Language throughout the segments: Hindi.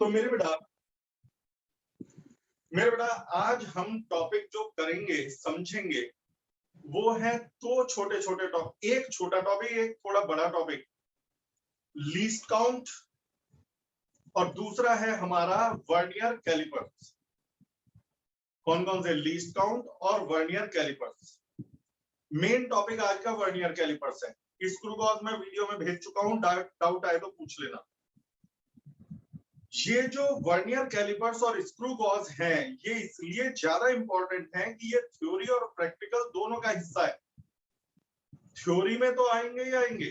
तो मेरे बेटा आज हम टॉपिक जो करेंगे समझेंगे वो है दो छोटे छोटे टॉपिक, एक छोटा टॉपिक एक थोड़ा बड़ा टॉपिक, लीस्ट काउंट और दूसरा है हमारा वर्नियर कैलिपर्स। कौन कौन से? लीस्ट काउंट और वर्नियर कैलिपर्स। मेन टॉपिक आज का वर्नियर कैलिपर्स है। स्क्रू गॉज मैं वीडियो में भेज चुका हूं, डाउट आए तो पूछ लेना। ये जो वर्नियर कैलिपर्स और स्क्रू गॉज हैं ये इसलिए ज्यादा इंपॉर्टेंट हैं कि ये थ्योरी और प्रैक्टिकल दोनों का हिस्सा है। थ्योरी में तो आएंगे ही आएंगे,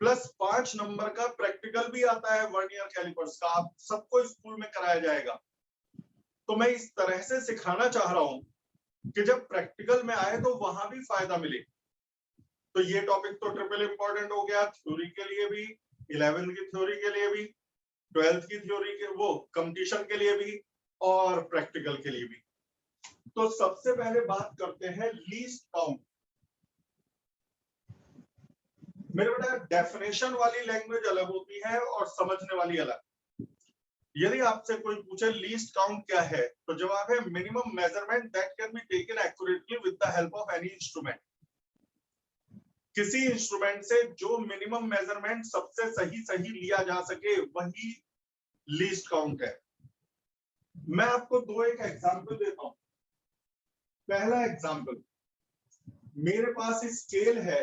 प्लस 5 नंबर का प्रैक्टिकल भी आता है वर्नियर कैलिपर्स का, आप सबको स्कूल में कराया जाएगा। तो मैं इस तरह से सिखाना चाह रहा हूं कि जब प्रैक्टिकल में आए तो वहां भी फायदा मिले। तो ये टॉपिक तो ट्रिपल इंपॉर्टेंट हो गया, थ्योरी के लिए भी, 11th की थ्योरी के लिए भी, 12th की थ्योरी के वो कंपटीशन के लिए भी और प्रैक्टिकल के लिए भी। तो सबसे पहले बात करते हैं लीस्ट काउंट। मेरे बेटा डेफिनेशन वाली लैंग्वेज अलग होती है और समझने वाली अलग। यदि आपसे कोई पूछे लीस्ट काउंट क्या है तो जवाब है minimum measurement that can be taken accurately with the help of any instrument. किसी इंस्ट्रूमेंट से जो मिनिमम मेजरमेंट सबसे सही लिया जा सके वही लीस्ट काउंट है। मैं आपको दो एक एग्जांपल देता हूं। पहला एग्जांपल, मेरे पास स्केल है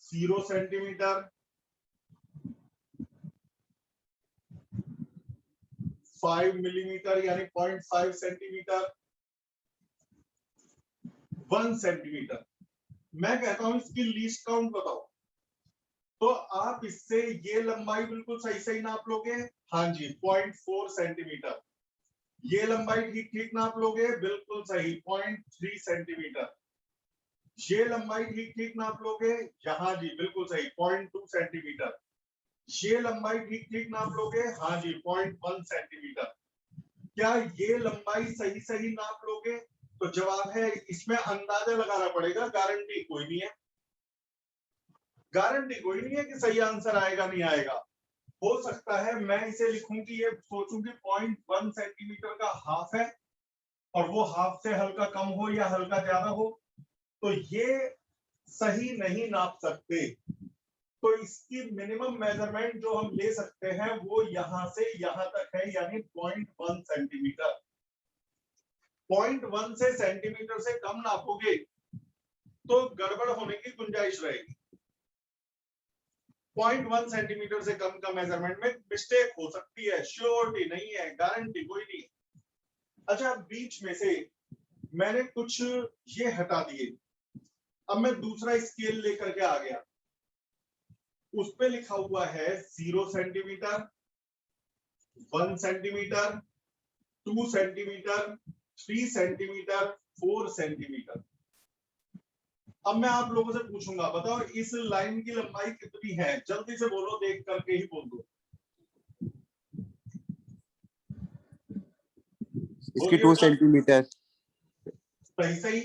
0 सेंटीमीटर, 5 मिलीमीटर यानी 0.5 सेंटीमीटर, 1 सेंटीमीटर। मैं कहता हूं इसकी लीस्ट काउंट बताओ, तो आप इससे ये लंबाई बिल्कुल सही नाप लोगे। हाँ जी, 0.4 सेंटीमीटर। ये लंबाई ठीक नाप लोगे, बिल्कुल सही, 0.3 सेंटीमीटर। ये लंबाई ठीक नाप लोगे, यहाँ जी बिल्कुल सही, 0.2 सेंटीमीटर। ये लंबाई ठीक नाप लोगे, हाँ जी 0.1 सेंटीमीटर। क्या ये लंबाई सही नाप लोगे? तो जवाब है इसमें अंदाजा लगाना पड़ेगा, गारंटी कोई नहीं है। गारंटी कोई नहीं है कि सही आंसर आएगा नहीं आएगा। हो सकता है मैं इसे लिखूं कि ये सोचूं कि 0.1 सेंटीमीटर का हाफ है और वो हाफ से हल्का कम हो या हल्का ज्यादा हो, तो ये सही नहीं नाप सकते। तो इसकी मिनिमम मेजरमेंट जो हम ले सकते हैं वो यहां से यहां तक है, यानी 0.1 सेंटीमीटर। 0.1 से सेंटीमीटर से कम नापोगे तो गड़बड़ होने की गुंजाइश रहेगी। 0.1 सेंटीमीटर से कम का मेजरमेंट में मिस्टेक हो सकती है, श्योरिटी नहीं है, गारंटी कोई नहीं। अच्छा, बीच में से मैंने कुछ ये हटा दिए, अब मैं दूसरा स्केल लेकर के आ गया, उस पे लिखा हुआ है 0 centimetre, 1 centimetre, 2 centimetre, 3 centimetre, 4 centimetre. अब मैं आप लोगों से पूछूंगा, बताओ इस लाइन की लंबाई कितनी है? जल्दी से बोलो, देख करके ही बोल दो। इसकी 2 सेंटीमीटर। सही।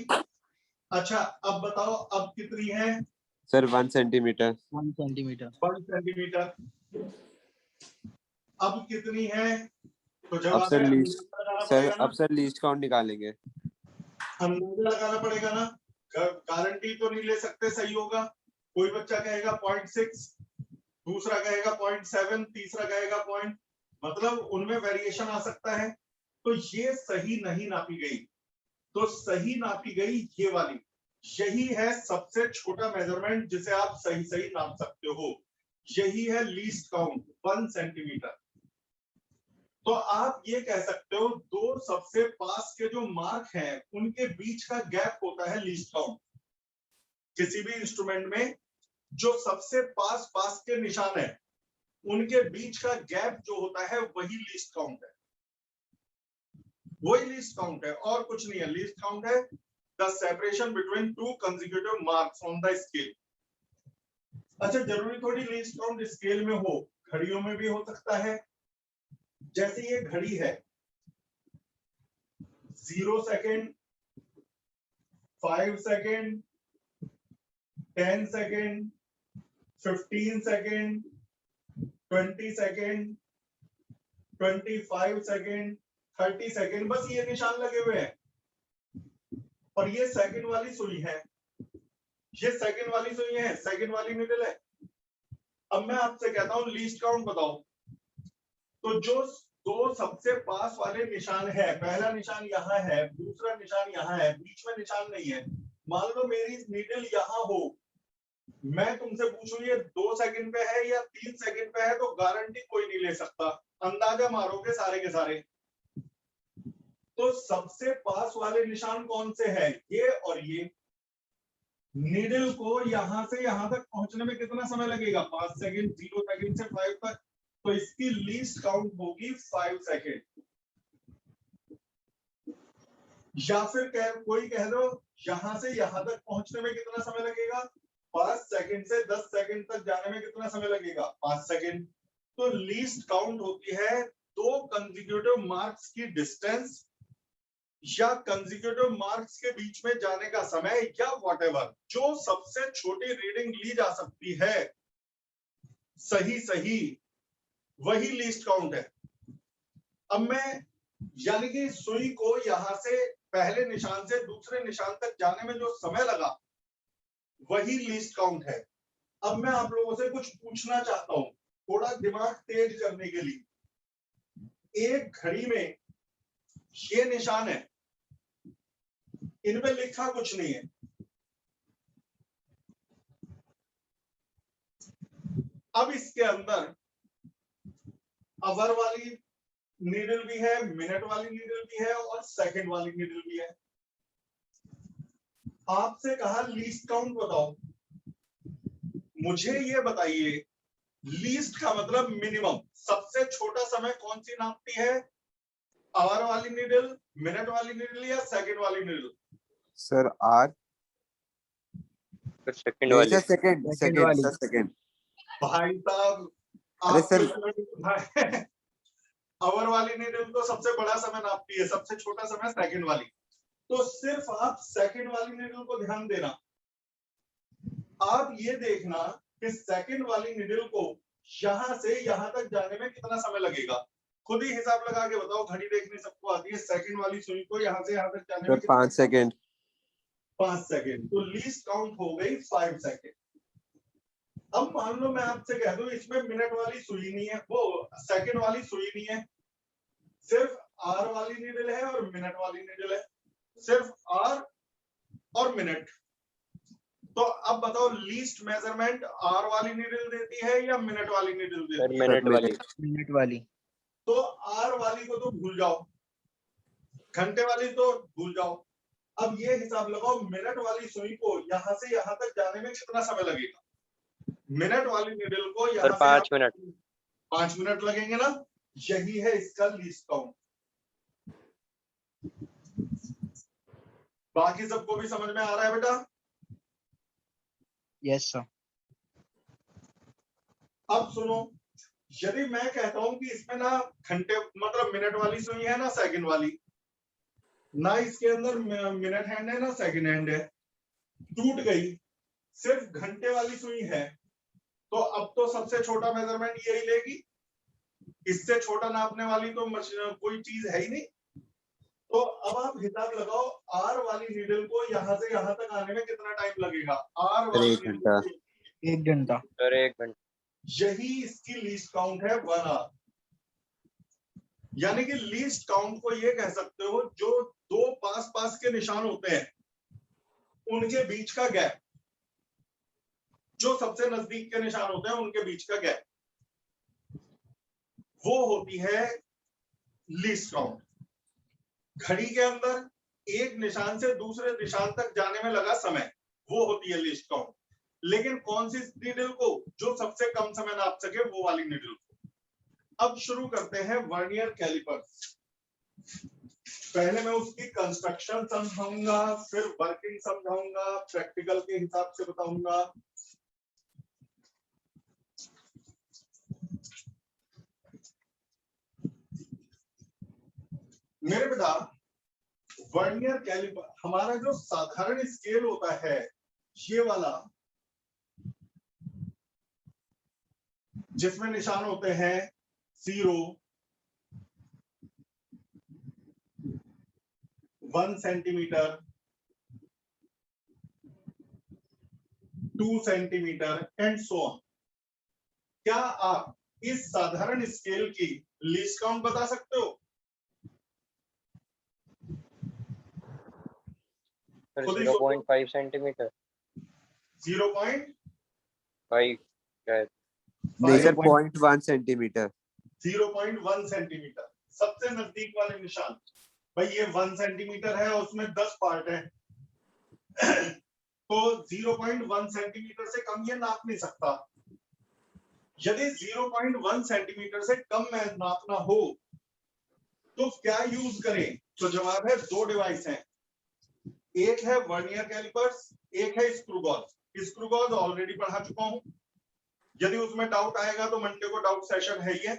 अच्छा, अब बताओ अब कितनी है? Sir 1 centimetre. 1 सेंटीमीटर। 1 सेंटीमीटर। अब कितनी है? तो अब जवाब सर है लीस्ट काउंट निकालेंगे। अंदाजा लगाना पड़ेगा ना, गारंटी तो नहीं ले सकते सही होगा। कोई बच्चा कहेगा 0.6, दूसरा कहेगा 0.7, तीसरा कहेगा पॉइंट, मतलब उनमें वेरिएशन आ सकता है। तो ये सही नहीं नापी गई, तो सही नापी गई ये वाली, यही है सबसे छोटा मेजरमेंट जिसे आप सही नाप सकते हो। यही है लीस्ट काउंट, 1 सेंटीमीटर। तो आप ये कह सकते हो दो सबसे पास के जो मार्क हैं उनके बीच का गैप होता है लीस्ट काउंट। किसी भी इंस्ट्रूमेंट में जो सबसे पास के निशान है उनके बीच का गैप जो होता है वही लीस्ट काउंट है, वही लीस्ट काउंट है और कुछ नहीं है। लीस्ट काउंट है the separation between two consecutive marks on the scale. अच्छा, जरूरी थोड़ी लीस्ट काउंट स्केल में हो, घड़ियों में भी हो सकता है। जैसे ये घड़ी है, 0 second, 5 second, 10 second, 15 second, 20 second, 25 second, 30 second, बस ये निशान लगे हुए हैं। और ये सेकंड वाली सुई है, ये सेकंड वाली सुई है, सेकंड वाली निडल है। अब मैं आपसे कहता हूं लीस्ट काउंट बताओ, तो जो दो सबसे पास वाले निशान है, पहला निशान यहाँ है, दूसरा निशान यहाँ है, बीच में निशान नहीं है। मान लो मेरी नीडल यहाँ हो, मैं तुमसे पूछूं ये 2 सेकंड पे है या 3 सेकंड पे है, तो गारंटी कोई नहीं ले सकता, अंदाजा मारोगे सारे के सारे। तो सबसे पास वाले निशान कौन से है, ये और ये। नीडल को यहां से यहां तक पहुंचने में कितना समय लगेगा, 5 सेकंड, 0 सेकंड से 5 तक, तो इसकी लीस्ट काउंट होगी 5 सेकंड। या फिर कोई कह दो यहां से यहां तक पहुंचने में कितना समय लगेगा, 5 सेकंड से 10 सेकंड तक जाने में कितना समय लगेगा, 5 सेकंड। तो लीस्ट काउंट होती है दो कंसेक्यूटिव मार्क्स की डिस्टेंस या कंसेक्यूटिव मार्क्स के बीच में जाने का समय, या व्हाटएवर, जो सबसे छोटी रीडिंग ली जा सकती है, सही वही लीस्ट काउंट है। अब मैं यानी कि सुई को यहां से पहले निशान से दूसरे निशान तक जाने में जो समय लगा, वही लीस्ट काउंट है। अब मैं आप लोगों से कुछ पूछना चाहता हूं, थोड़ा दिमाग तेज करने के लिए। एक घड़ी में ये निशान है, इनमें लिखा कुछ नहीं है। अब इसके अंदर आवर वाली नीडल भी है, मिनट वाली नीडल भी है और सेकंड वाली नीडल भी है। आपसे कहा लीस्ट काउंट बताओ, मुझे ये बताइए लीस्ट का मतलब मिनिमम, सबसे छोटा समय कौन सी नापती है, आवर वाली नीडल, मिनट वाली नीडल या सेकंड वाली नीडल? सर आर, सेकंड वाली, सेकंड। भाई साहब अरे सर, आवर वाली नीडल तो सबसे बड़ा समय नापती है, सबसे छोटा समय सेकंड वाली। तो सिर्फ आप सेकंड वाली नीडल को ध्यान देना। आप ये देखना कि सेकंड वाली नीडल को यहां से यहां तक जाने में कितना समय लगेगा, खुद ही हिसाब लगा के बताओ, घड़ी देखनी सबको आती है। सेकंड वाली सुई को यहां से यहां तक जाने में 5 सेकंड। 5 सेकंड, तो लीस्ट काउंट हो गई 5 सेकंड। अब मान लो मैं आपसे कह दूं इसमें मिनट वाली सुई नहीं है, वो सेकंड वाली सुई नहीं है, सिर्फ आर वाली नीडल है और मिनट वाली नीडल है, सिर्फ आर और मिनट। तो अब बताओ लीस्ट मेजरमेंट आर वाली नीडल देती है या मिनट वाली नीडल देती है? मिनट वाली। तो आर वाली को तो भूल जाओ, घंटे वाली तो भूल जाओ। अब ये हिसाब लगाओ मिनट वाली सुई को यहां से यहां तक जाने में कितना समय लगेगा, मिनट वाली नीडल को यहां से 5 मिनट, 5 मिनट लगेंगे ना। यही है इसका लीस्ट काउंट। बाकी सबको भी समझ में आ रहा है बेटा? Yes sir. अब सुनो, यदि मैं कहता हूं कि इसमें ना घंटे मतलब मिनट वाली सुई है ना सेकंड वाली, ना इसके अंदर मिनट हैंड है ना सेकंड हैंड है, टूट गई, सिर्फ घंटे वाली सुई है, तो अब तो सबसे छोटा मेजरमेंट यही लेगी, इससे छोटा नापने वाली तो कोई चीज है ही नहीं। तो अब आप हिसाब लगाओ आर वाली नीडल को यहां से यहां तक आने में कितना टाइम लगेगा, आर वाली 1 घंटा। 1 घंटा सर, 1 घंटा। यही इसकी लीस्ट काउंट है 1 आवर। यानी कि लीस्ट काउंट को ये कह सकते हो जो दो पास पास के निशान होते हैं उनके बीच का गैप, जो सबसे नजदीक के निशान होते हैं उनके बीच का गैप, वो होती है लीस्ट काउंट। घड़ी के अंदर एक निशान से दूसरे निशान तक जाने में लगा समय, वो होती है लीस्ट काउंट। लेकिन कौन सी नीडल को, जो सबसे कम समय नाप सके, वो वाली नीडल को। अब शुरू करते हैं वर्नियर कैलिपर। पहले मैं उसकी कंस्ट्रक्शन समझाऊंगा, फिर वर्किंग समझाऊंगा, प्रैक्टिकल के हिसाब से बताऊंगा। मेरे बेटा वर्नियर कैलिपर हमारा जो साधारण स्केल होता है, ये वाला जिसमें निशान होते हैं 0, 1 centimetre, 2 centimetre and so on. क्या आप इस साधारण स्केल की लीस्ट काउंट बता सकते हो? सर खुद ही सोचो। 0.5 सेंटीमीटर 0.5 शायद नहीं सर 0.1 0.1 सेंटीमीटर 0.1 सेंटीमीटर, सबसे नजदीक वाले निशान। भाई ये 1 सेंटीमीटर है और उसमें 10 पार्ट है तो 0.1 सेंटीमीटर से कम ये नाप नहीं सकता। यदि 0.1 सेंटीमीटर से कम में नापना हो तो क्या यूज करें? तो जवाब है दो डिवाइस हैं, एक है वर्नियर कैलिपर्स, एक है screw gauge. Screw gauge already पढ़ा चुका हूं, यदि उसमें डाउट आएगा तो मंडे को डाउट सेशन है ये।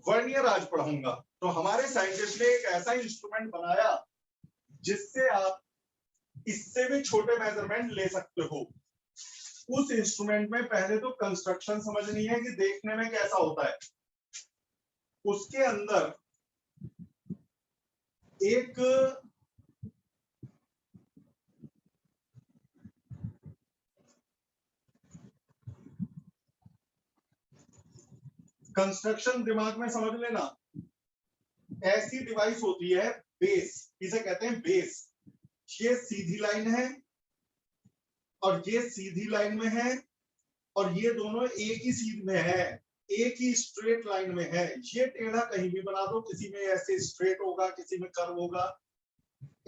वर्नियर आज पढ़ाऊंगा। तो हमारे साइंटिस्ट ने एक ऐसा इंस्ट्रूमेंट बनाया जिससे आप इससे भी छोटे मेजरमेंट ले सकते हो। उस इंस्ट्रूमेंट में पहले तो कंस्ट्रक्शन समझनी है कि देखने में कैसा होता है। उसके अंदर एक कंस्ट्रक्शन दिमाग में समझ लेना, ऐसी डिवाइस होती है बेस, इसे कहते हैं बेस। ये सीधी लाइन है और ये सीधी लाइन में है और ये दोनों एक ही सीध में है, एक ही स्ट्रेट लाइन में है। ये टेढ़ा कहीं भी बना दो, किसी में ऐसे स्ट्रेट होगा, किसी में कर्व होगा,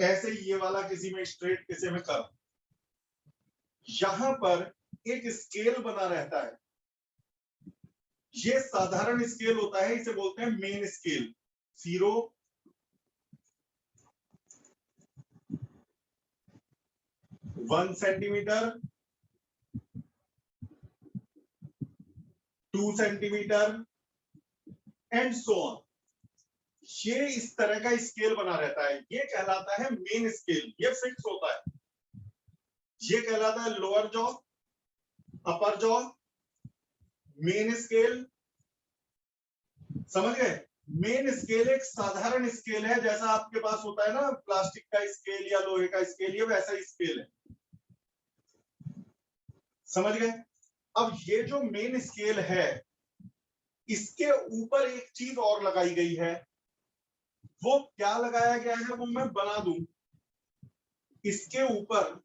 ऐसे ये वाला किसी में स्ट्रेट किसी में कर्व। यहां पर एक स्केल बना रहता है, ये साधारण स्केल होता है, इसे बोलते हैं main scale. 0, 1 centimetre, 2 centimetre and so on. ये इस तरह का स्केल बना रहता है, ये कहलाता है मेन स्केल, ये फिक्स होता है। ये कहलाता है लोअर जॉ, अपर जॉ, मेन स्केल। समझ गए? मेन स्केल एक साधारण स्केल है, जैसा आपके पास होता है ना प्लास्टिक का स्केल या लोहे का स्केल, ये वैसा स्केल है। समझ गए? अब ये जो मेन स्केल है, इसके ऊपर एक चीज और लगाई गई है। वो क्या लगाया गया है वो मैं बना दूं। इसके ऊपर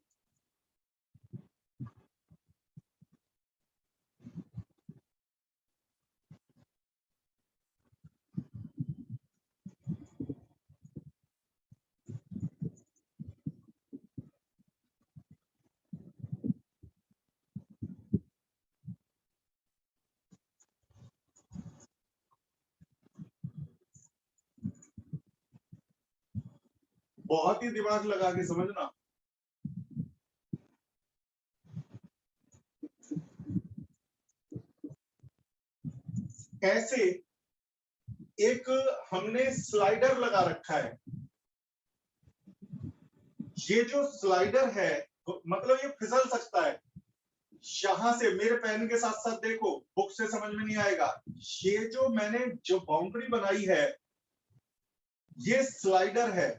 बहुत ही दिमाग लगा के समझना। ऐसे एक हमने स्लाइडर लगा रखा है। ये जो स्लाइडर है मतलब ये फिसल सकता है। यहां से मेरे पेन के साथ साथ देखो, बुक से समझ में नहीं आएगा। ये जो मैंने जो बाउंड्री बनाई है, ये स्लाइडर है।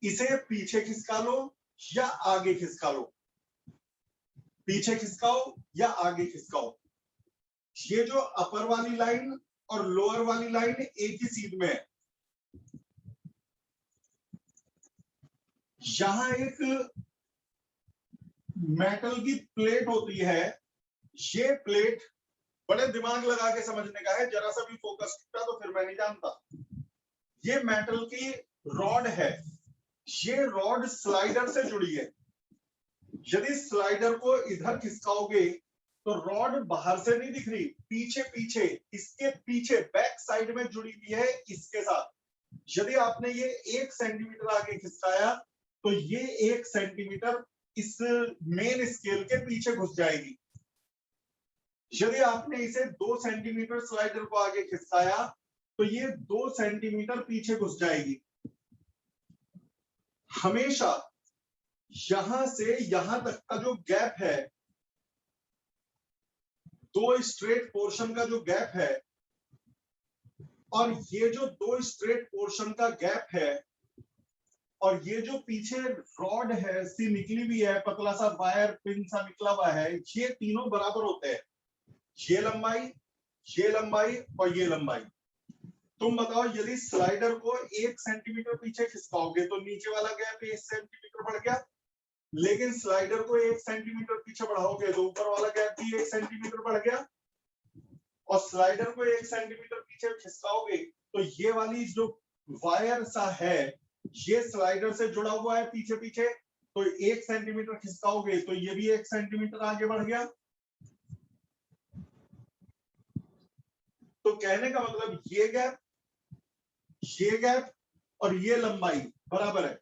इसे पीछे खिसका लो या आगे खिसका लो, पीछे खिसकाओ या आगे खिसकाओ। ये जो अपर वाली लाइन और लोअर वाली लाइन एक ही सीध में है। यहां एक मेटल की प्लेट होती है। ये प्लेट बड़े दिमाग लगा के समझने का है, जरा सा भी फोकस किया तो फिर मैं नहीं जानता। ये मेटल की रॉड है, ये रॉड स्लाइडर से जुड़ी है। यदि स्लाइडर को इधर खिसकाओगे तो रॉड बाहर से नहीं दिख रही, पीछे पीछे इसके पीछे बैक साइड में जुड़ी हुई है इसके साथ। यदि आपने ये 1 सेंटीमीटर आगे खिसकाया तो ये 1 सेंटीमीटर इस मेन स्केल के पीछे घुस जाएगी। यदि आपने इसे 2 सेंटीमीटर स्लाइडर को आगे खिसकाया तो ये 2 सेंटीमीटर पीछे घुस जाएगी। हमेशा यहां से यहां तक का जो गैप है, 2 स्ट्रेट पोर्शन का जो गैप है और ये जो 2 स्ट्रेट पोर्शन का गैप है, और ये जो पीछे रॉड है सी निकली भी है, पतला सा वायर पिन सा निकला हुआ है, ये तीनों बराबर होते हैं, ये लंबाई और ये लंबाई। तुम बताओ यदि स्लाइडर को 1 सेंटीमीटर पीछे खिसकाओगे तो नीचे वाला गैप 1 सेंटीमीटर बढ़ गया, लेकिन स्लाइडर को 1 सेंटीमीटर पीछे बढ़ाओगे तो ऊपर वाला गैप भी 1 सेंटीमीटर बढ़ गया, और स्लाइडर को 1 सेंटीमीटर पीछे खिसकाओगे तो ये वाली जो वायर सा है ये स्लाइडर से जुड़ा हुआ है पीछे पीछे, तो 1 सेंटीमीटर खिसकाओगे तो ये भी 1 सेंटीमीटर आगे बढ़ गया। तो कहने का मतलब ये गैप और ये लंबाई बराबर है।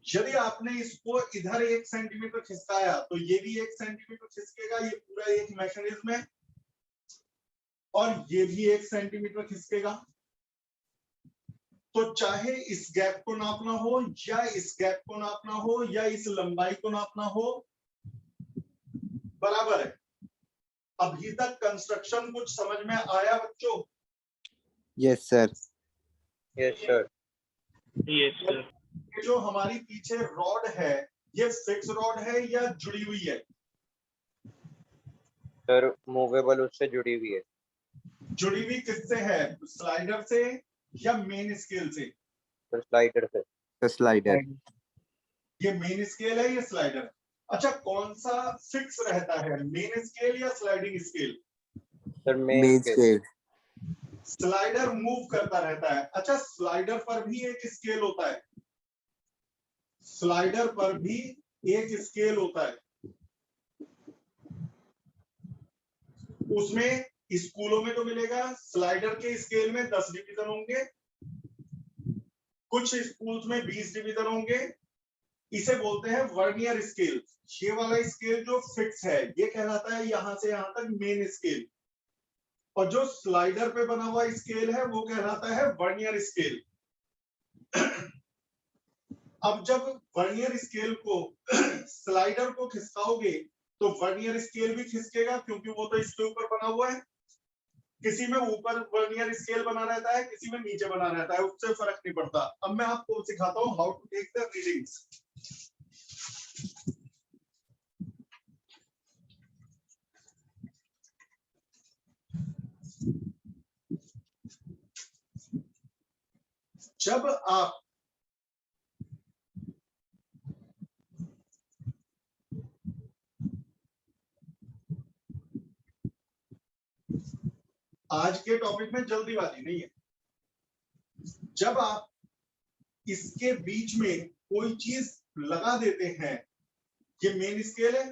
यदि आपने इसको इधर 1 सेंटीमीटर खिसकाया तो ये भी 1 सेंटीमीटर खिसकेगा, ये पूरा एक मैकेनिज्म है, और ये भी 1 सेंटीमीटर खिसकेगा। तो चाहे इस गैप को नापना हो या इस गैप को नापना हो या इस लंबाई को नापना हो, बराबर है। अभी तक कंस्ट्रक्शन कुछ समझ में आया बच्चों? Yes sir. Yes sir. ये जो हमारी पीछे रॉड है ये फिक्स रॉड है या जुड़ी हुई है? सर मूवेबल उससे जुड़ी हुई है। जुड़ी हुई किससे है, स्लाइडर से या मेन स्केल से? सर स्लाइडर से। तो स्लाइडर। ये मेन स्केल है, ये स्लाइडर। अच्छा, कौन सा फिक्स रहता है, मेन स्केल या sliding scale? Sir main scale. Slider move करता रहता है। अच्छा, स्लाइडर पर भी एक स्केल होता है, स्लाइडर पर भी एक स्केल होता है। उसमें स्कूलों में तो मिलेगा, स्लाइडर के स्केल में 10 डिवीजन होंगे, कुछ स्कूल्स में 20 डिवीजन होंगे। इसे बोलते हैं वर्नियर स्केल। ये वाला स्केल जो फिक्स है ये कहलाता है यहां से यहां तक मेन स्केल, और जो स्लाइडर पे बना हुआ स्केल है वो कहलाता है वर्नियर स्केल। अब जब वर्नियर स्केल को स्लाइडर को खिसकाओगे तो वर्नियर स्केल भी खिसकेगा, क्योंकि वो तो इसके ऊपर बना हुआ है। किसी में ऊपर वर्नियर स्केल बना रहता है, किसी में नीचे बना रहता है, उससे फर्क नहीं पड़ता। अब मैं आपको सिखाता हूं how to take the readings. जब आप आज के टॉपिक में जल्दीबाजी नहीं है, जब आप इसके बीच में कोई चीज लगा देते हैं, ये मेन स्केल है,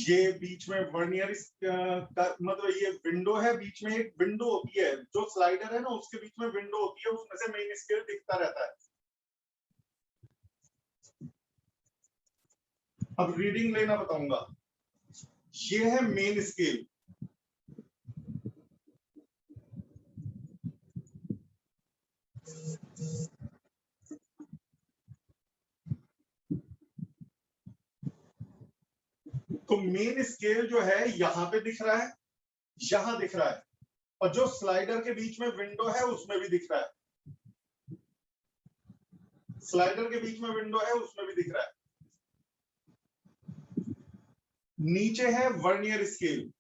ये बीच में वर्नियर मतलब ये विंडो है, बीच में एक विंडो होती है, जो स्लाइडर है ना उसके बीच में विंडो होती है, उसमें से मेन स्केल दिखता रहता है। अब रीडिंग लेना बताऊंगा। ये है मेन स्केल, तो मेन स्केल जो है यहां पे दिख रहा है, यहां दिख रहा है, और जो स्लाइडर के बीच में विंडो है उसमें भी दिख रहा है, स्लाइडर के बीच में विंडो है उसमें भी दिख रहा है। नीचे है वर्नियर स्केल,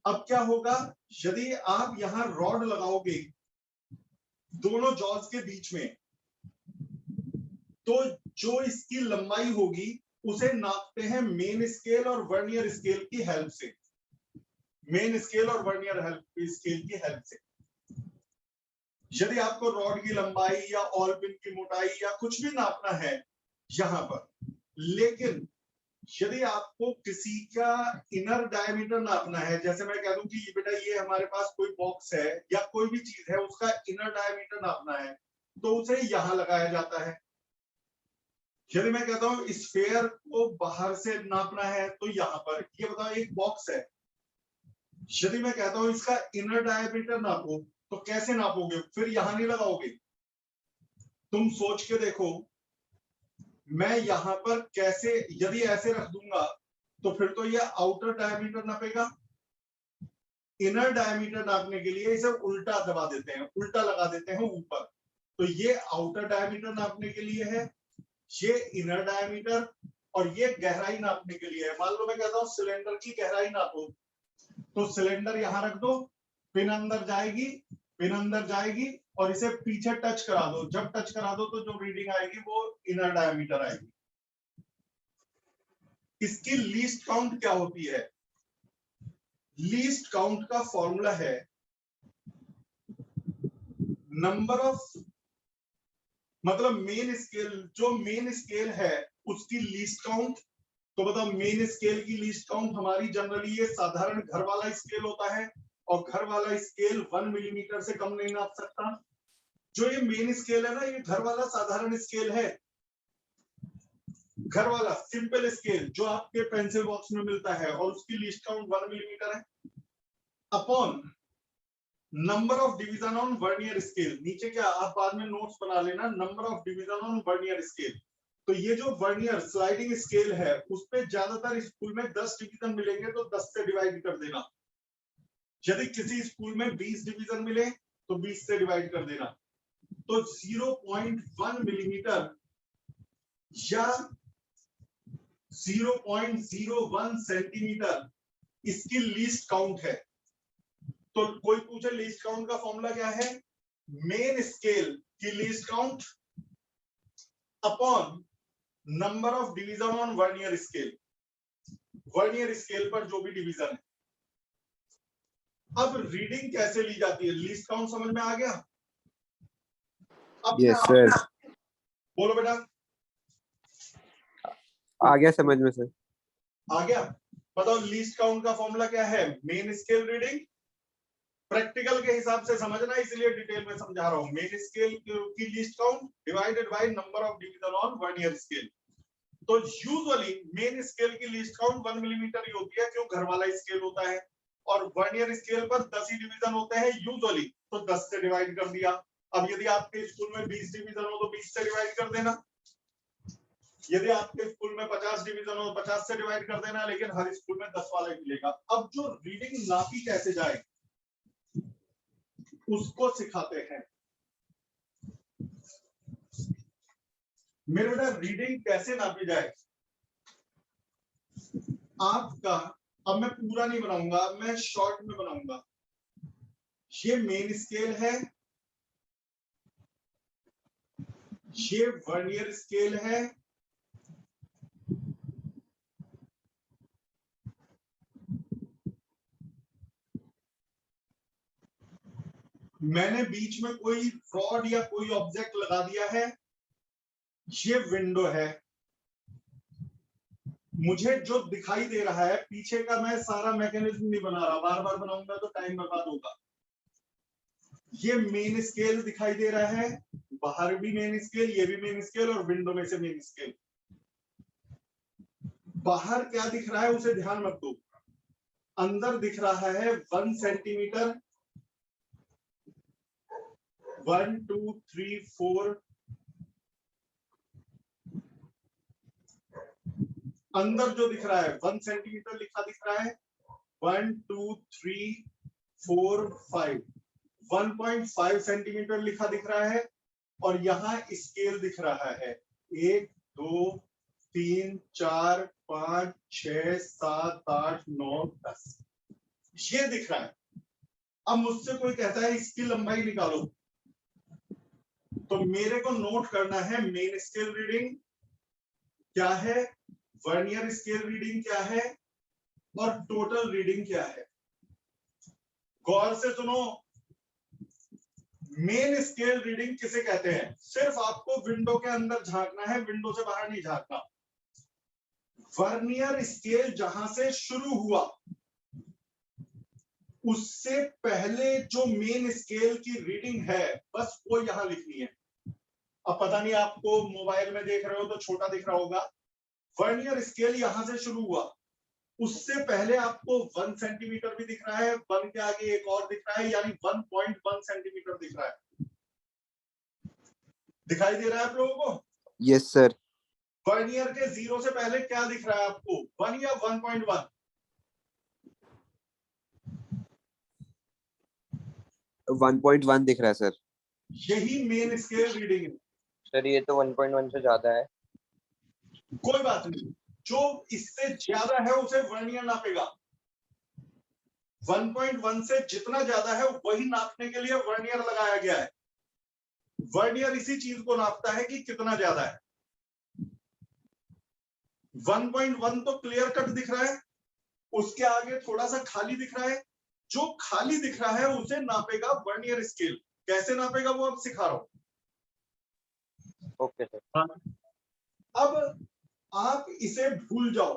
अब क्या होगा, यदि आप यहां रॉड लगाओगे दोनों जॉज के बीच में, तो जो इसकी लंबाई होगी उसे नापते हैं मेन स्केल और वर्नियर स्केल की हेल्प से, मेन स्केल और वर्नियर स्केल की हेल्प से। यदि आपको रॉड की लंबाई या ऑल पिन की मोटाई या कुछ भी नापना है यहां पर, लेकिन यदि आपको किसी का इनर डायमीटर नापना है, जैसे मैं कह दूं कि बेटा ये हमारे पास कोई बॉक्स है या कोई भी चीज है उसका इनर डायमीटर नापना है, तो उसे यहां लगाया जाता है। यदि मैं कहता हूं स्फीयर को बाहर से नापना है तो यहां पर ये बताओ एक बॉक्स है, यदि मैं कहता हूं इसका इनर डायमीटर नापो तो कैसे नापोगे? फिर यहां नहीं लगाओगे, तुम सोच के देखो, मैं यहां पर कैसे, यदि ऐसे रख दूंगा तो फिर तो ये आउटर डायमीटर नापेगा। इनर डायमीटर नापने के लिए इसे उल्टा दबा देते हैं, उल्टा लगा देते हैं ऊपर, तो ये आउटर डायमीटर नापने के लिए है, ये इनर डायमीटर, और ये गहराई नापने के लिए है। मान लो मैं कहता हूं सिलेंडर की गहराई नापो, तो सिलेंडर यहां रख दो, पिन अंदर जाएगी, पिन अंदर जाएगी और इसे पीछे टच करा दो, जब टच करा दो तो जो रीडिंग आएगी वो इनर डायमीटर आएगी। इसकी लीस्ट काउंट क्या होती है? लीस्ट काउंट का फॉर्मूला है नंबर ऑफ, मतलब मेन स्केल, जो मेन स्केल है उसकी लीस्ट काउंट। तो बताओ मेन स्केल की लीस्ट काउंट हमारी जनरली ये साधारण घर वाला स्केल होता है, और घर वाला स्केल 1 मिलीमीटर से कम नहीं नाप सकता। जो ये मेन स्केल है ना, ये घर वाला साधारण स्केल है, घर वाला सिंपल स्केल जो आपके पेंसिल बॉक्स में मिलता है, और उसकी लीस्ट काउंट 1 मिलीमीटर है, upon number of division on vernier scale. नीचे क्या आप बाद में नोट्स बना लेना, number of division on vernier scale. तो ये जो वर्नियर स्लाइडिंग स्केल है उस पे ज्यादातर स्कूल में 10 डिवीजन मिलेंगे तो 10 से डिवाइड कर देना। यदि किसी स्कूल में 20 डिवीजन मिले तो 20 से डिवाइड कर देना। तो 0.1 मिलीमीटर या 0.01 सेंटीमीटर इसकी लीस्ट काउंट है। तो कोई पूछे लीस्ट काउंट का फॉर्मूला क्या है? मेन स्केल की least count upon number of division on vernier scale, vernier scale पर जो भी डिवीजन है। अब रीडिंग कैसे ली जाती है, लीस्ट काउंट समझ में आ गया? अब यस सर, बोलो बेटा, आ गया समझ में सर। आ गया? बताओ लीस्ट काउंट का फॉर्मूला क्या है? मेन स्केल रीडिंग, प्रैक्टिकल के हिसाब से समझना इसलिए डिटेल में समझा रहा हूं। मेन स्केल की least count divided by number of division on vernier scale. तो यूजुअली मेन स्केल की लीस्ट काउंट 1 मिलीमीटर ही होती है, क्यों घर वाला स्केल होता है, और वर्नियर स्केल पर 10 ही डिवीजन होते हैं यूजुअली, तो 10 से डिवाइड कर दिया। अब यदि आपके स्कूल में 20 डिवीजन हो तो 20 से डिवाइड कर देना, यदि आपके स्कूल में 50 डिवीजन हो 50 से डिवाइड कर देना, लेकिन हर स्कूल में 10 वाला ही मिलेगा। अब जो रीडिंग नापी कैसे जाए उसको सिखाते हैं। मेरे बेटा रीडिंग कैसे नापी जाए आपका, अब मैं पूरा नहीं बनाऊंगा, मैं शॉर्ट में बनाऊंगा। ये मेन स्केल है, ये वर्नियर स्केल है, मैंने बीच में कोई रॉड या कोई ऑब्जेक्ट लगा दिया है, ये विंडो है। मुझे जो दिखाई दे रहा है पीछे का, मैं सारा मैकेनिज्म नहीं बना रहा, बार बार बनाऊंगा तो टाइम बर्बाद होगा। ये मेन स्केल दिखाई दे रहा है, बाहर भी मेन स्केल, ये भी मेन स्केल, और विंडो में से मेन स्केल। बाहर क्या दिख रहा है उसे ध्यान मत दो, अंदर दिख रहा है 1 सेंटीमीटर, 1 2 3 4, अंदर जो दिख रहा है 1 सेंटीमीटर लिखा दिख रहा है, 1 2 3 4 5, 1.5 सेंटीमीटर लिखा दिख रहा है, और यहाँ स्केल दिख रहा है 1 2 3 4 5 6 7 8 9 10, ये दिख रहा है। अब मुझसे कोई कहता है इसकी लंबाई निकालो, तो मेरे को नोट करना है मेन स्केल रीडिंग क्या है, वर्नियर स्केल रीडिंग क्या है, और टोटल रीडिंग क्या है। गौर से सुनो, मेन स्केल रीडिंग किसे कहते हैं? सिर्फ आपको विंडो के अंदर झांकना है, विंडो से बाहर नहीं झांकना। वर्नियर स्केल जहां से शुरू हुआ उससे पहले जो मेन स्केल की रीडिंग है बस वो यहां लिखनी है। अब पता नहीं आपको मोबाइल में देख रहे हो तो छोटा दिख रहा होगा, वर्नियर स्केल यहां से शुरू हुआ, उससे पहले आपको 1 सेंटीमीटर भी दिख रहा है, 1 के आगे एक और दिख रहा है, यानी 1.1 सेंटीमीटर दिख रहा है। दिखाई दे रहा है आप लोगों को? Yes sir. वर्नियर के 0 से पहले क्या दिख रहा है आपको, 1 या 1.1? 1.1 दिख रहा है सर। यही मेन स्केल रीडिंग है। सर ये तो 1.1 से ज्यादा है। कोई बात नहीं, जो इससे ज्यादा है उसे वर्नियर नापेगा। 1.1 से जितना ज्यादा है वही नापने के लिए वर्नियर लगाया गया है। वर्नियर इसी चीज को नापता है कि कितना ज्यादा है। 1.1 तो क्लियर कट दिख रहा है, उसके आगे थोड़ा सा खाली दिख रहा है, जो खाली दिख रहा है उसे नापेगा वर्नियर स्केल। कैसे नापेगा वो अब सिखा रहा हूं। Okay sir. अब आप इसे भूल जाओ।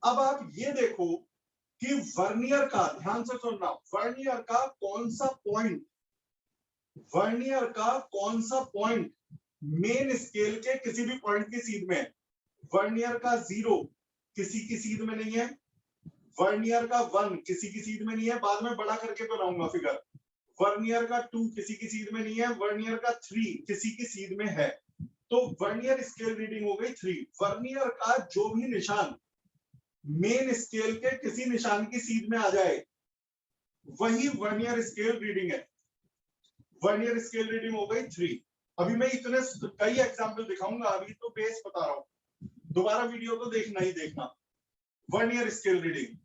अब आप ये देखो कि वर्नियर का, ध्यान से सुनना, वर्नियर का कौन सा पॉइंट, वर्नियर का कौन सा पॉइंट मेन स्केल के किसी भी पॉइंट की सीध में है। वर्नियर का 0 किसी की सीध में नहीं है, वर्नियर का 1 किसी की सीध में नहीं है, बाद में बड़ा करके बनाऊंगा फिगर। वर्नियर का 2 किसी की सीध में नहीं है, वर्नियर का 3 किसी की सीध में है। तो वर्नियर स्केल रीडिंग हो गई 3। वर्नियर का जो भी निशान मेन स्केल के किसी निशान की सीध में आ जाए वही वर्नियर स्केल रीडिंग है। वर्नियर स्केल रीडिंग हो गई 3। अभी मैं इतने कई एग्जांपल दिखाऊंगा, अभी तो बेस बता रहा हूं, दोबारा वीडियो तो देखना ही देखना। Vernier scale reading,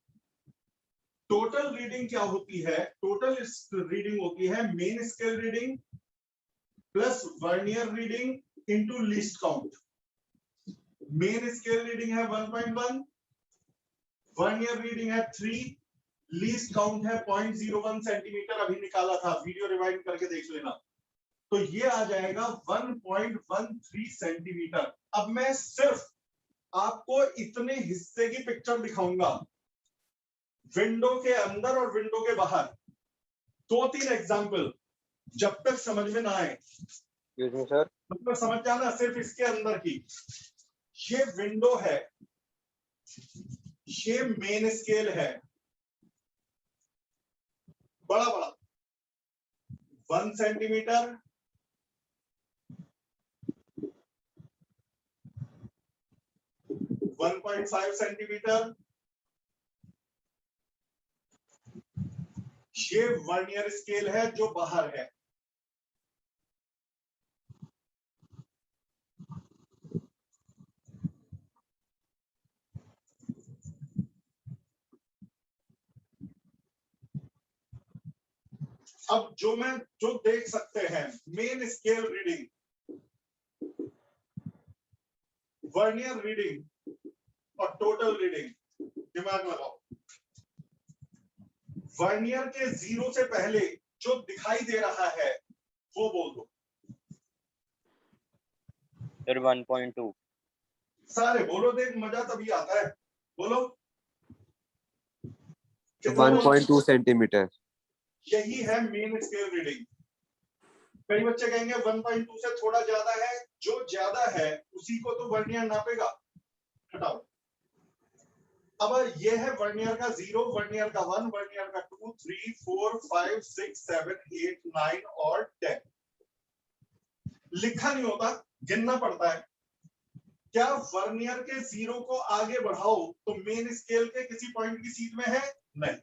total reading क्या होती है? टोटल रीडिंग होती है main scale reading plus vernier reading into least count. Main scale reading है 1.1, वर्नियर रीडिंग है 3, लीस्ट काउंट है 0.01 सेंटीमीटर, अभी निकाला था, वीडियो रिवाइंड करके देख लेना। तो ये आ जाएगा 1.13 सेंटीमीटर। अब मैं सिर्फ आपको इतने हिस्से की पिक्चर दिखाऊंगा, विंडो के अंदर और विंडो के बाहर। 2-3 एग्जाम्पल, जब तक समझ में ना आए एक्सक्यूज मी सर। मतलब समझ जाना सिर्फ इसके अंदर की। ये विंडो है, ये मेन स्केल है, बड़ा बड़ा 1 सेंटीमीटर, 1.5 सेंटीमीटर, ये वर्नियर स्केल है जो बाहर है। अब जो देख सकते हैं main scale reading, vernier reading और टोटल रीडिंग, दिमाग लगाओ। वर्नियर के 0 से पहले जो दिखाई दे रहा है वो बोल दो। सर 1.2। सारे बोलो, देख मजा तभी आता है, बोलो। कितना बोलो? 1.2 सेंटीमीटर। यही है मेन स्केल रीडिंग। कई बच्चे कहेंगे 1.2 से थोड़ा ज्यादा है, जो ज्यादा है उसी को तो वर्नियर नापेगा। हटाओ। अब ये है वर्नियर का 0, वर्नियर का 1, वर्नियर का 2, 3, 4, 5, 6, 7, 8, 9 और 10। लिखा नहीं होता, गिनना पड़ता है। क्या वर्नियर के 0 को आगे बढ़ाओ तो मेन स्केल के किसी पॉइंट की सीध में है? नहीं।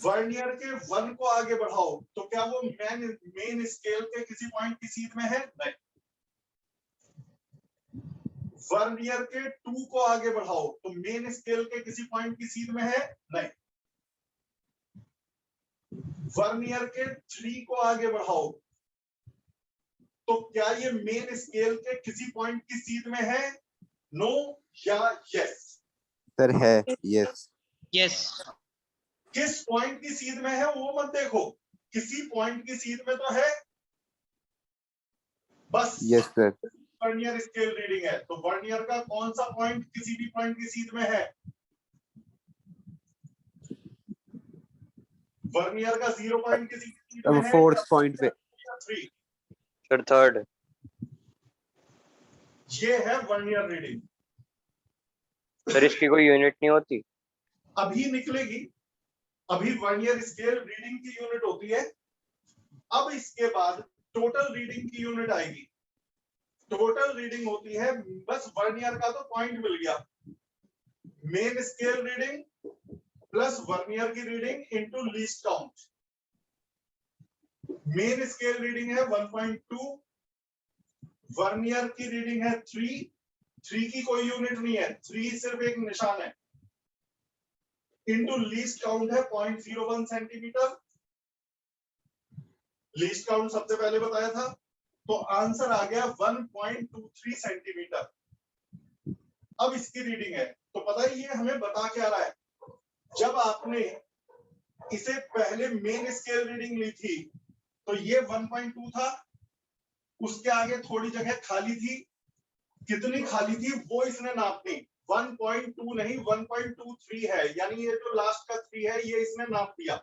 वर्नियर के 1 को आगे बढ़ाओ तो क्या वो मेन स्केल के किसी पॉइंट की सीध में है? नहीं। वर्नियर के 2 को आगे बढ़ाओ तो मेन स्केल के किसी पॉइंट की सीध में है? नहीं। वर्नियर के 3 को आगे बढ़ाओ तो क्या ये मेन स्केल के किसी पॉइंट की सीध में है? नो या यस? सर है, यस। यस। किस पॉइंट की सीध में है वो मत देखो, किसी पॉइंट की सीध में तो है बस। Yes sir. Vernier scale reading है तो वर्नियर का कौन सा पॉइंट किसी भी पॉइंट की सीध में है? वर्नियर का 0 पॉइंट किसी लीड अब में है फोर्थ पॉइंट पे 3। Sir third. ये है वर्नियर रीडिंग। सर इसकी कोई यूनिट नहीं होती? अभी निकलेगी, अभी वर्नियर स्केल रीडिंग की यूनिट होती है। अब इसके बाद टोटल रीडिंग की यूनिट आएगी। टोटल रीडिंग होती है, बस वर्नियर का तो पॉइंट मिल गया, main scale reading plus vernier की reading into least count. Main scale reading है 1.2, वर्नियर की रीडिंग है 3 की कोई यूनिट नहीं है, 3 सिर्फ एक निशान है, इनटू लीस्ट काउंट है 0.01 सेंटीमीटर। लीस्ट काउंट सबसे पहले बताया था, तो आंसर आ गया 1.23 सेंटीमीटर। अब इसकी रीडिंग है, तो पता है ये हमें बता क्या रहा है। जब आपने इसे पहले मेन स्केल रीडिंग ली थी तो ये 1.2 था, उसके आगे थोड़ी जगह खाली थी, कितनी खाली थी वो इसने नापनी, 1.2 नहीं 1.23 है, यानी ये जो लास्ट का 3 है ये इसने नाप दिया।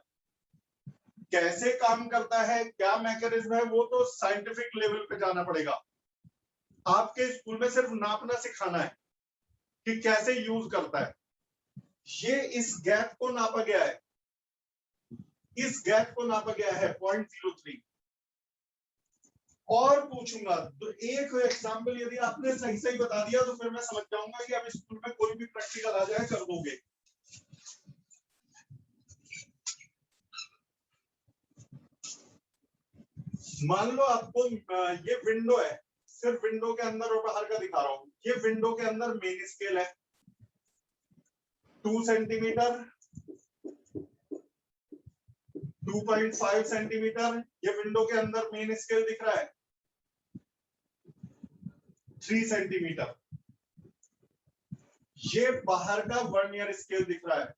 कैसे काम करता है, क्या मैकेनिज्म है, वो तो साइंटिफिक लेवल पे जाना पड़ेगा। आपके स्कूल में सिर्फ नापना सिखाना है कि कैसे यूज करता है। ये इस गैप को नापा गया है, इस गैप को नापा गया है 0.03। और पूछूंगा तो एक एग्जांपल यदि आपने सही सही बता दिया तो फिर मैं समझ जाऊंगा कि आप स्कूल में कोई भी प्रैक्टिकल आ जाए कर दोगे। मान लो आपको ये विंडो है, सिर्फ विंडो के अंदर और बाहर का दिखा रहा हूं। ये विंडो के अंदर मेन स्केल है 2 सेंटीमीटर, 2.5 सेंटीमीटर। ये विंडो के अंदर मेन स्केल दिख रहा है 3 सेंटीमीटर। ये बाहर का वर्नियर स्केल दिख रहा है।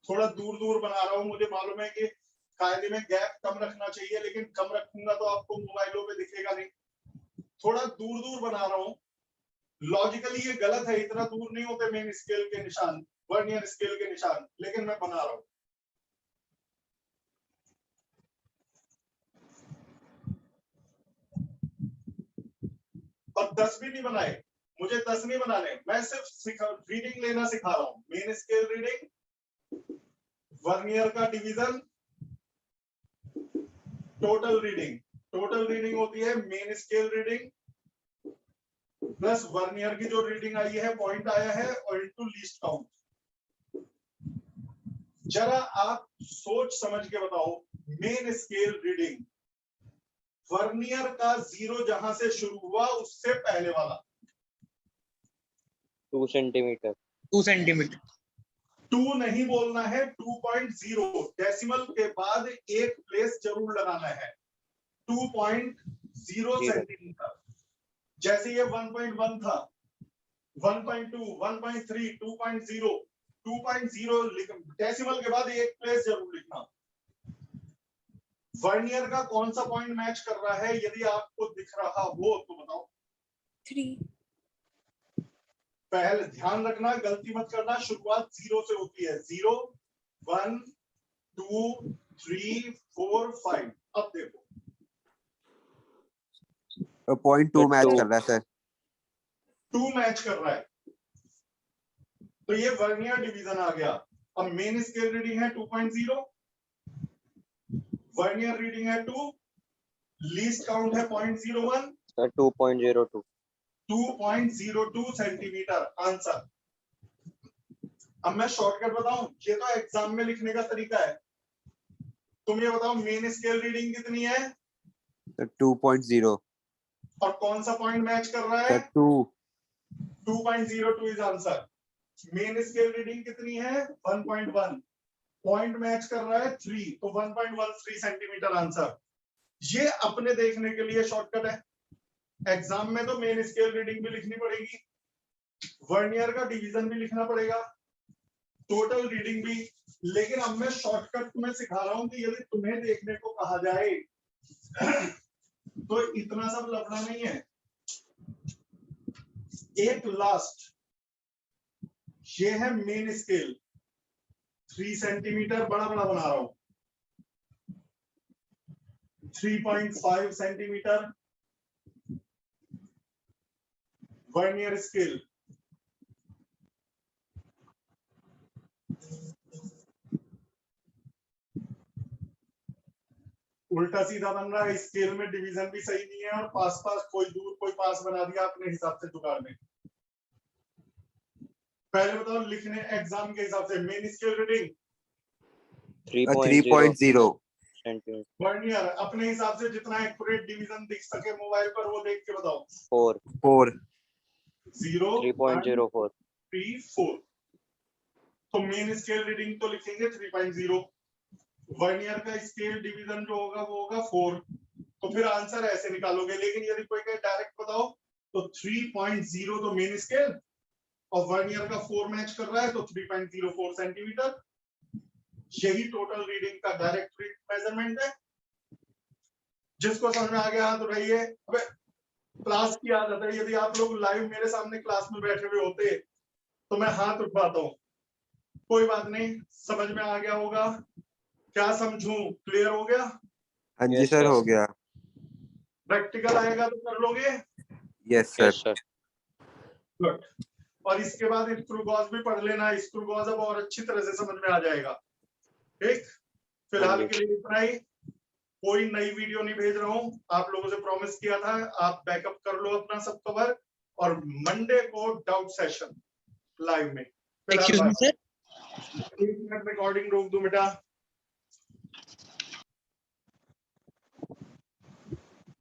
थोड़ा दूर दूर बना रहा हूं, मुझे मालूम है कि कायदे में गैप कम रखना चाहिए, लेकिन कम रखूंगा तो आपको मोबाइलों पे दिखेगा नहीं। थोड़ा दूर दूर बना रहा हूं, लॉजिकली ये गलत है, इतना दूर नहीं होते मेन स्केल के निशान, वर्नियर स्केल के निशान, लेकिन मैं बना रहा हूं। और 10 भी नहीं बनाए, मुझे 10 नहीं बनाने, मैं सिर्फ रीडिंग लेना सिखा रहा हूं। मेन स्केल रीडिंग, वर्नियर का division, total reading. Total reading होती है main scale reading plus vernier की जो रीडिंग आई है, पॉइंट आया है, और इनटू लीस्ट काउंट। जरा आप सोच समझ के बताओ, मेन स्केल रीडिंग, वर्नियर का 0 जहां से शुरू हुआ उससे पहले वाला 2 सेंटीमीटर। 2 सेंटीमीटर। 2 नहीं बोलना है, 2.0 डेसिमल के बाद एक प्लेस जरूर लगाना है, 2.0 सेंटीमीटर। जैसे ये 1.1 था, 1.2, 1.3, 2.0, 2.0 डेसिमल के बाद एक प्लेस जरूर लिखना। वर्नियर का कौन सा पॉइंट मैच कर रहा है, यदि आपको दिख रहा हो तो बताओ। 3। पहले ध्यान रखना, गलती मत करना, शुरुआत 0 से होती है। 0, 1, 2, 3, 4, 5। अब देखो 0.2 मैच कर रहा है सर। 2 मैच कर रहा है, तो ये वर्नियर डिवीजन आ गया। अब मेन स्केल रीडिंग है 2.0, वर्नियर रीडिंग है 2, लीस्ट काउंट है 0.01, सर 2.02। 2.02 centimetre answer. अब मैं शॉर्टकट बताऊं, ये तो एग्जाम में लिखने का तरीका है। तुम ये बताओ मेन स्केल रीडिंग कितनी है, 2.0 और कौन सा पॉइंट मैच कर रहा है, sir 2। 2.02 is answer. Main scale reading कितनी है, 1.1, पॉइंट मैच कर रहा है 3, तो 1.13 सेंटीमीटर आंसर। ये अपने देखने के लिए शॉर्टकट है। एग्जाम में तो मेन स्केल रीडिंग भी लिखनी पड़ेगी, वर्नियर का डिवीजन भी लिखना पड़ेगा, टोटल रीडिंग भी। लेकिन अब मैं शॉर्टकट तुम्हें सिखा रहा हूं कि यदि तुम्हें देखने को कहा जाए तो इतना सब लफड़ा नहीं है। एक लास्ट, ये है मेन स्केल, 3 सेंटीमीटर बड़ा बड़ा बना रहा हूं, 3.5 सेंटीमीटर वर्नियर स्केल, उल्टा सीधा बन रहा है, स्केल में डिवीजन भी सही नहीं है और पास पास कोई दूर कोई पास बना दिया अपने हिसाब से जुगाड़ में। पहले बताओ लिखने एग्जाम के हिसाब से main scale reading 3.0 centimetre, vernier अपने हिसाब से जितना एक्यूरेट डिवीजन दिख सके मोबाइल पर वो देख के बताओ। 4 0 3.04 3 4 तो मेन स्केल रीडिंग तो लिखेंगे 3.0, वर्नियर का स्केल डिवीजन जो होगा वो होगा 4, तो फिर आंसर ऐसे निकालोगे। लेकिन यदि कोई कहे डायरेक्ट बताओ तो 3.0 तो मेन स्केल और वर्नियर का 4 मैच कर रहा है तो 3.04 सेंटीमीटर, यही टोटल रीडिंग का डायरेक्ट मेजरमेंट है। जिसको समझ में आ गया हाथ उठाइए। अबे क्लास की आदत है, यदि आप लोग लाइव मेरे सामने क्लास में बैठे हुए होते तो मैं हाथ उठवाता हूँ, कोई बात नहीं, समझ में आ गया होगा। क्या समझूं, क्लियर हो गया? हाँ जी Yes, सर, sir. हो गया। प्रैक्टिकल आएगा तो कर लोगे? Yes yes sir. Sir. Good. और इसके बाद स्क्रू गॉज भी पढ़ लेना, स्क्रू गॉज अब और अच्छी तरह से समझ में आ जाएगा। ठीक, फिलहाल के लिए इतना ही। कोई नई वीडियो नहीं भेज रहा हूं, आप लोगों से प्रॉमिस किया था, आप बैकअप कर लो अपना सब कवर, और मंडे को डाउट सेशन लाइव में। Excuse me, sir. 1 minute recording रोक दूं बेटा।